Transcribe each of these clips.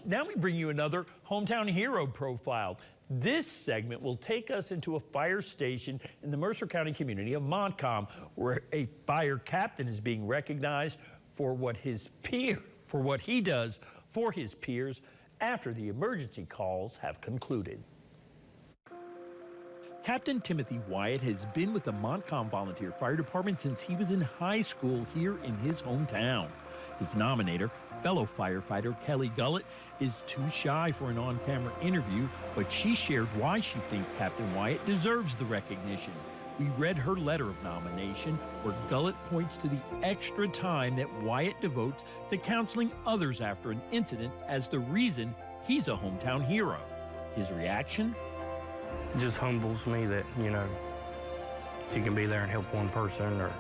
Now we bring you another hometown hero profile. This segment will take us into a fire station in the Mercer County community of Montcalm, where a fire captain is being recognized for what he does for his peers after the emergency calls have concluded. Captain Timothy Wyatt has been with the Montcalm Volunteer Fire Department since he was in high school here in his hometown. His nominator, fellow firefighter Kelly Gullett, is too shy for an on-camera interview, but she shared why she thinks Captain Wyatt deserves the recognition. We read her letter of nomination, where Gullett points to the extra time that Wyatt devotes to counseling others after an incident as the reason he's a hometown hero. His reaction? It just humbles me that, you can be there and help one person or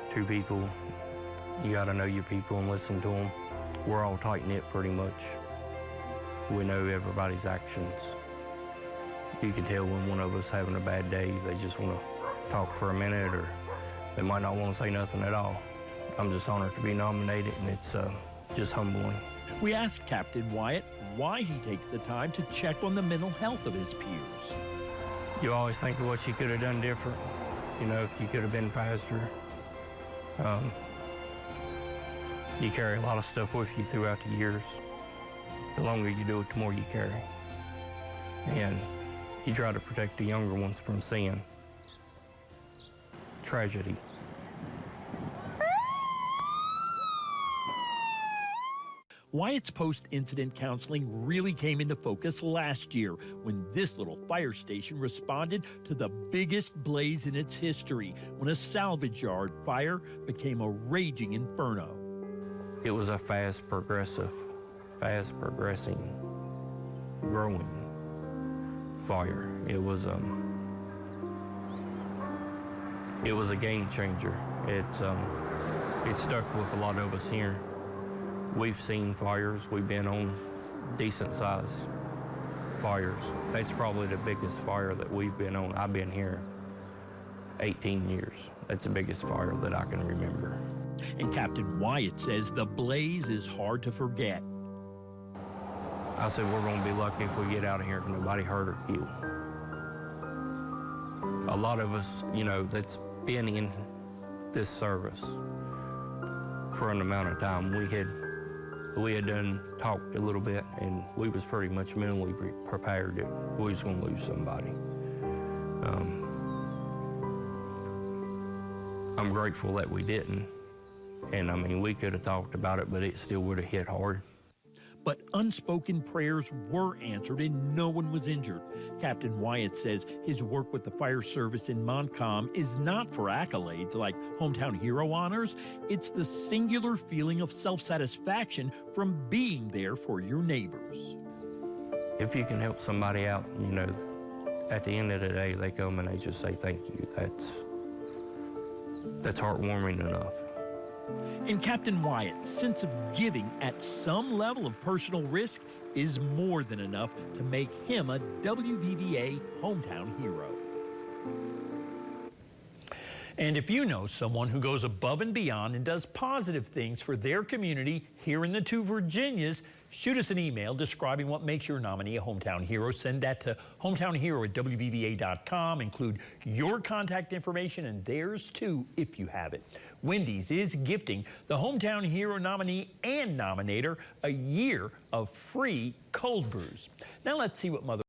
two people. You got to know your people and listen to them. We're all tight-knit pretty much. We know everybody's actions. You can tell when one of us having a bad day, they just want to talk for a minute, or they might not want to say nothing at all. I'm just honored to be nominated, and it's just humbling. We asked Captain Wyatt why he takes the time to check on the mental health of his peers. You always think of what you could have done different. If you could have been faster. You carry a lot of stuff with you throughout the years. The longer you do it, the more you carry. And you try to protect the younger ones from seeing tragedy. Wyatt's post-incident counseling really came into focus last year when this little fire station responded to the biggest blaze in its history, when a salvage yard fire became a raging inferno. It was a fast progressing, growing fire. It was a game changer. It stuck with a lot of us here. We've seen fires. We've been on decent-sized fires. That's probably the biggest fire that we've been on. I've been here 18 years. That's the biggest fire that I can remember. And Captain Wyatt says the blaze is hard to forget. I said we're going to be lucky if we get out of here if nobody hurt or killed. A lot of us, that's been in this service for an amount of time, we had done talked a little bit, and we was pretty much mentally prepared that we was going to lose somebody. I'm grateful that we didn't. And we could have talked about it, but it still would have hit hard. But unspoken prayers were answered and no one was injured. Captain Wyatt says his work with the fire service in Montcalm is not for accolades like hometown hero honors. It's the singular feeling of self-satisfaction from being there for your neighbors. If you can help somebody out, at the end of the day, they come and they just say thank you. That's heartwarming enough. And Captain Wyatt's sense of giving at some level of personal risk is more than enough to make him a WVVA hometown hero. And if you know someone who goes above and beyond and does positive things for their community here in the two Virginias, shoot us an email describing what makes your nominee a hometown hero. Send that to hometownhero@wvva.com. Include your contact information and theirs too if you have it. Wendy's is gifting the hometown hero nominee and nominator a year of free cold brews. Now let's see what Mother